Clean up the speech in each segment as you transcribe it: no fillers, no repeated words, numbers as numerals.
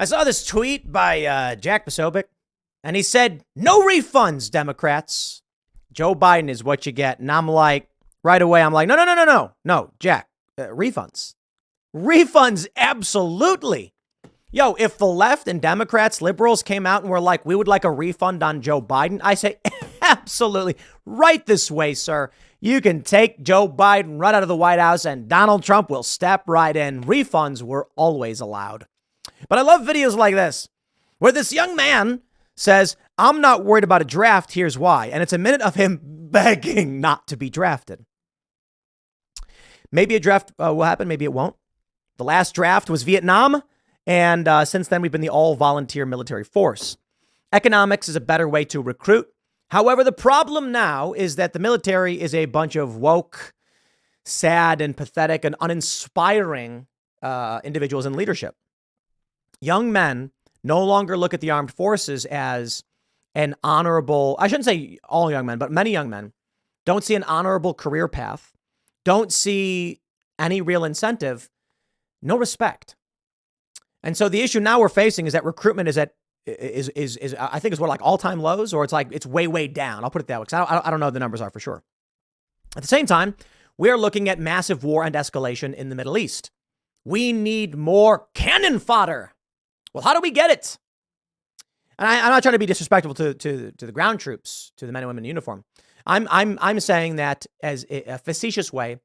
I saw this tweet by Jack Posobiec, and he said, no refunds, Democrats. Joe Biden is what you get. And I'm like, right away, I'm like, no, Jack, refunds. Refunds, absolutely. Yo, if the left and Democrats, liberals came out and were like, we would like a refund on Joe Biden, I say, absolutely. Right this way, sir. You can take Joe Biden right out of the White House and Donald Trump will step right in. Refunds were always allowed. But I love videos like this, where this young man says, I'm not worried about a draft. Here's why. And it's a minute of him begging not to be drafted. Maybe a draft will happen. Maybe it won't. The last draft was Vietnam. And since then, we've been the all-volunteer military force. Economics is a better way to recruit. However, the problem now is that the military is a bunch of woke, sad and pathetic and uninspiring individuals in leadership. Young men no longer look at the armed forces as an honorable, I shouldn't say all young men, but many young men don't see an honorable career path, don't see any real incentive, no respect. And so the issue now we're facing is that recruitment is I think is what, like all-time lows, or it's way down. I'll put it that way, because I don't know what the numbers are for sure. At the same time, we are looking at massive war and escalation in the Middle East. We need more cannon fodder. Well, how do we get it? And I'm not trying to be disrespectful to the ground troops, to the men and women in uniform. I'm saying that as a facetious way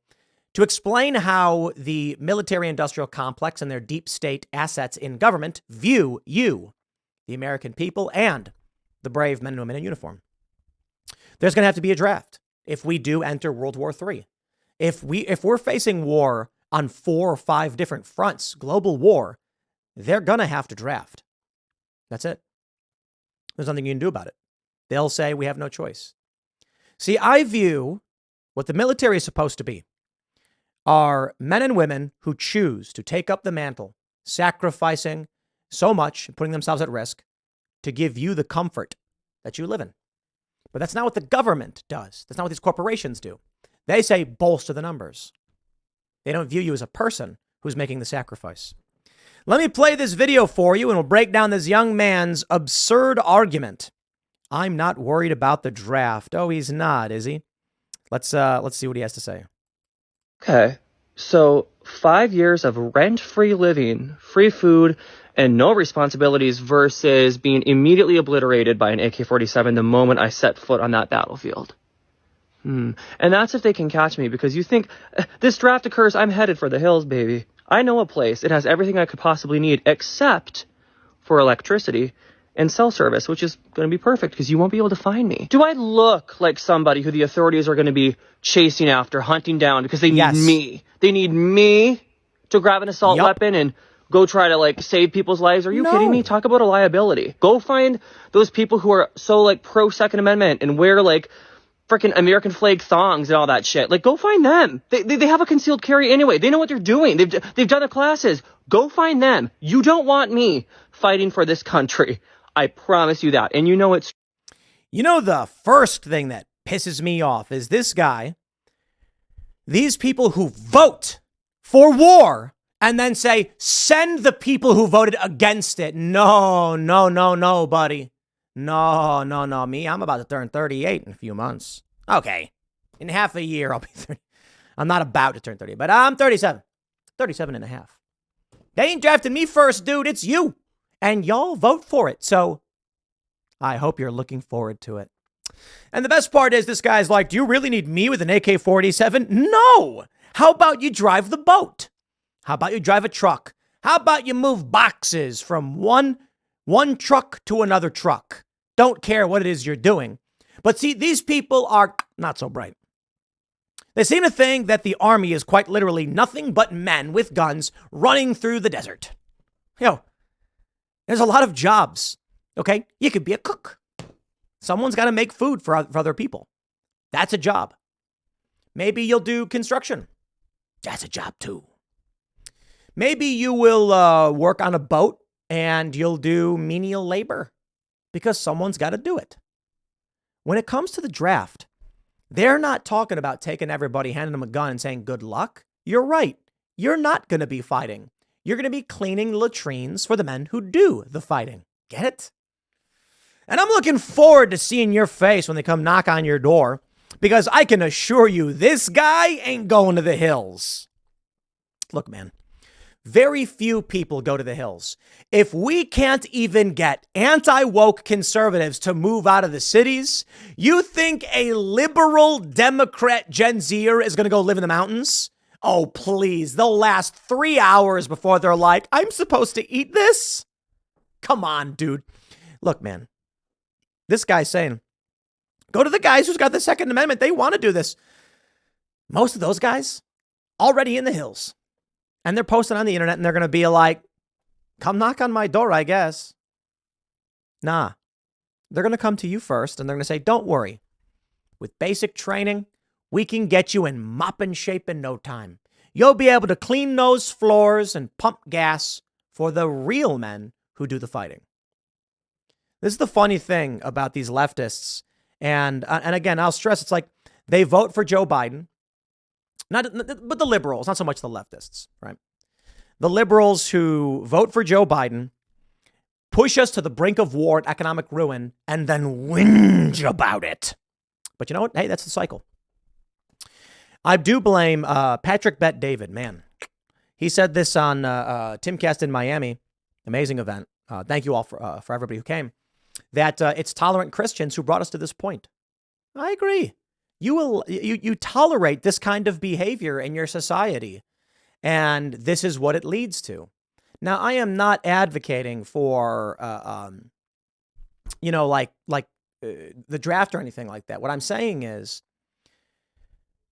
to explain how the military-industrial complex and their deep state assets in government view you, the American people, and the brave men and women in uniform. There's going to have to be a draft if we do enter World War III. If we're facing war on 4 or 5 different fronts, global war, they're going to have to draft. That's it. There's nothing you can do about it. They'll say we have no choice. See, I view what the military is supposed to be are men and women who choose to take up the mantle, sacrificing so much, putting themselves at risk to give you the comfort that you live in. But that's not what the government does. That's not what these corporations do. They say bolster the numbers. They don't view you as a person who's making the sacrifice. Let me play this video for you and we'll break down this young man's absurd argument. I'm not worried about the draft. Oh, he's not, is he? Let's see what he has to say. Okay, so 5 years of rent-free living, free food, and no responsibilities versus being immediately obliterated by an AK-47 the moment I set foot on that battlefield. And that's if they can catch me, because you think, this draft occurs, I'm headed for the hills, baby. I know a place. It has everything I could possibly need, except for electricity and cell service, which is going to be perfect because you won't be able to find me. Do I look like somebody who the authorities are going to be chasing after, hunting down because they need me? They need me to grab an assault weapon and go try to save people's lives? Are you kidding me? Talk about a liability. Go find those people who are so pro Second Amendment and wear freaking American flag thongs and all that shit. Go find them. They have a concealed carry anyway. They know what they're doing. They've done the classes. Go find them. You don't want me fighting for this country. I promise you that. And you know it's... You know, the first thing that pisses me off is this guy, these people who vote for war and then say, send the people who voted against it. No, buddy. No. Me, I'm about to turn 38 in a few months. Okay. In half a year, I'll be 30. I'm not about to turn 30, but I'm 37. 37 and a half. They ain't drafting me first, dude. It's you. And y'all vote for it. So I hope you're looking forward to it. And the best part is this guy's like, do you really need me with an AK-47? No. How about you drive the boat? How about you drive a truck? How about you move boxes from one truck to another truck? Don't care what it is you're doing. But see, these people are not so bright. They seem to think that the army is quite literally nothing but men with guns running through the desert. There's a lot of jobs, okay? You could be a cook. Someone's got to make food for other people. That's a job. Maybe you'll do construction. That's a job too. Maybe you will work on a boat and you'll do menial labor because someone's got to do it. When it comes to the draft, they're not talking about taking everybody, handing them a gun and saying, good luck. You're right. You're not going to be fighting. You're going to be cleaning latrines for the men who do the fighting. Get it? And I'm looking forward to seeing your face when they come knock on your door, because I can assure you this guy ain't going to the hills. Look, man, very few people go to the hills. If we can't even get anti-woke conservatives to move out of the cities, you think a liberal Democrat Gen Zer is going to go live in the mountains? Oh, please. They'll last 3 hours before they're like, I'm supposed to eat this? Come on, dude. Look, man, this guy's saying, go to the guys who's got the Second Amendment. They want to do this. Most of those guys already in the hills. And they're posting on the internet and they're going to be like, come knock on my door, I guess. Nah, they're going to come to you first and they're going to say, don't worry. With basic training, we can get you in mopping shape in no time. You'll be able to clean those floors and pump gas for the real men who do the fighting. This is the funny thing about these leftists. And again, I'll stress, it's like they vote for Joe Biden. But the liberals, not so much the leftists, right? The liberals who vote for Joe Biden push us to the brink of war and economic ruin and then whinge about it. But you know what? Hey, that's the cycle. I do blame Patrick Bet David, man. He said this on Timcast in Miami. Amazing event. Thank you all for everybody who came. That it's tolerant Christians who brought us to this point. I agree. You tolerate this kind of behavior in your society, and this is what it leads to. Now, I am not advocating for, the draft or anything like that. What I'm saying is,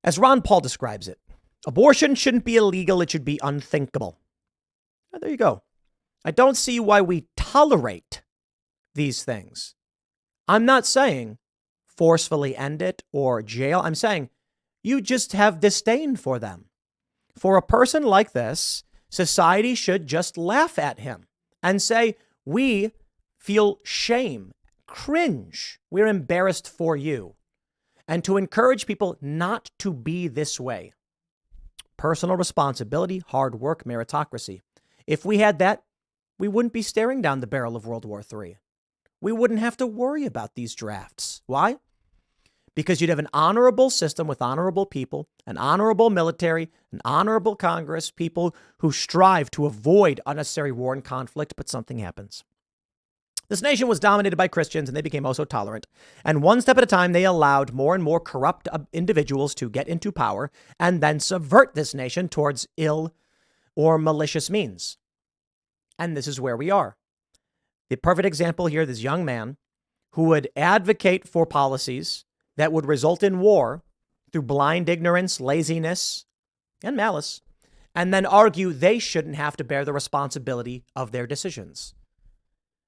as Ron Paul describes it, abortion shouldn't be illegal. It should be unthinkable. There you go. I don't see why we tolerate these things. I'm not saying forcefully end it or jail. I'm saying you just have disdain for them. For a person like this, society should just laugh at him and say, we feel shame, cringe. We're embarrassed for you. And to encourage people not to be this way. Personal responsibility, hard work, meritocracy. If we had that, we wouldn't be staring down the barrel of World War III. We wouldn't have to worry about these drafts. Why? Because you'd have an honorable system with honorable people, an honorable military, an honorable Congress, people who strive to avoid unnecessary war and conflict, but something happens. This nation was dominated by Christians and they became also tolerant. And one step at a time, they allowed more and more corrupt individuals to get into power and then subvert this nation towards ill or malicious means. And this is where we are. The perfect example here, this young man who would advocate for policies that would result in war through blind ignorance, laziness, and malice, and then argue they shouldn't have to bear the responsibility of their decisions.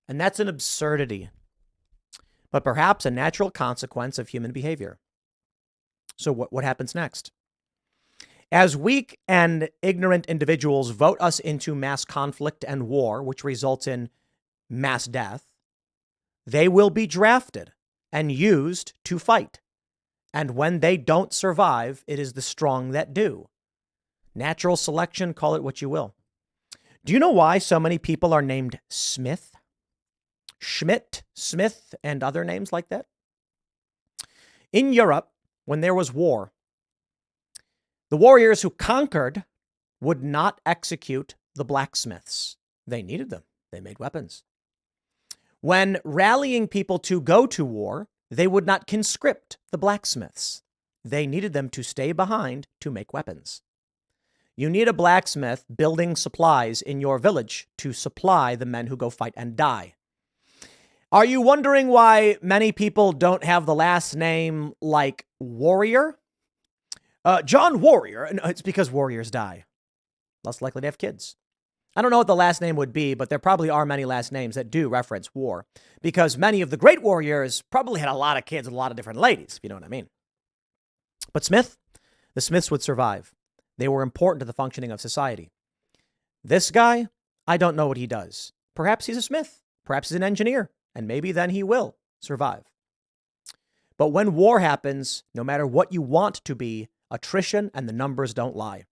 And that's an absurdity, but perhaps a natural consequence of human behavior. So what happens next? As weak and ignorant individuals vote us into mass conflict and war, which results in mass death, they will be drafted and used to fight. And when they don't survive, it is the strong that do. Natural selection, call it what you will. Do you know why so many people are named Smith? Schmidt, Smith, and other names like that? In Europe, when there was war, the warriors who conquered would not execute the blacksmiths. They needed them. They made weapons. When rallying people to go to war, they would not conscript the blacksmiths. They needed them to stay behind to make weapons. You need a blacksmith building supplies in your village to supply the men who go fight and die. Are you wondering why many people don't have the last name like Warrior? John Warrior. No, it's because warriors die. Less likely to have kids. I don't know what the last name would be, but there probably are many last names that do reference war, because many of the great warriors probably had a lot of kids with a lot of different ladies, if you know what I mean. But the Smiths would survive. They were important to the functioning of society. This guy, I don't know what he does. Perhaps he's a smith. Perhaps he's an engineer. And maybe then he will survive. But when war happens, no matter what you want to be, attrition and the numbers don't lie.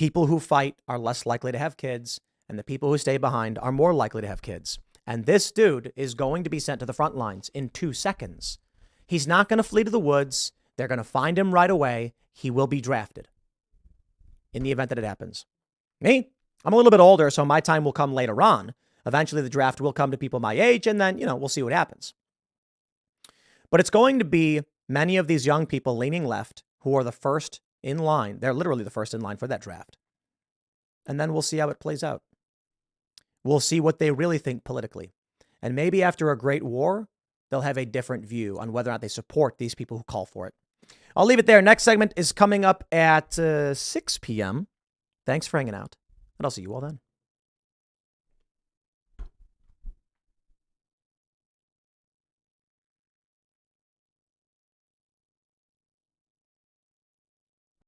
people who fight are less likely to have kids, and the people who stay behind are more likely to have kids. And this dude is going to be sent to the front lines in 2 seconds. He's not going to flee to the woods. They're going to find him right away. He will be drafted in the event that it happens. Me, I'm a little bit older, so my time will come later on. Eventually, the draft will come to people my age, and then, we'll see what happens. But it's going to be many of these young people leaning left who are the first in line. They're literally the first in line for that draft. And then we'll see how it plays out. We'll see what they really think politically. And maybe after a great war, they'll have a different view on whether or not they support these people who call for it. I'll leave it there. Next segment is coming up at 6 p.m. Thanks for hanging out, and I'll see you all then.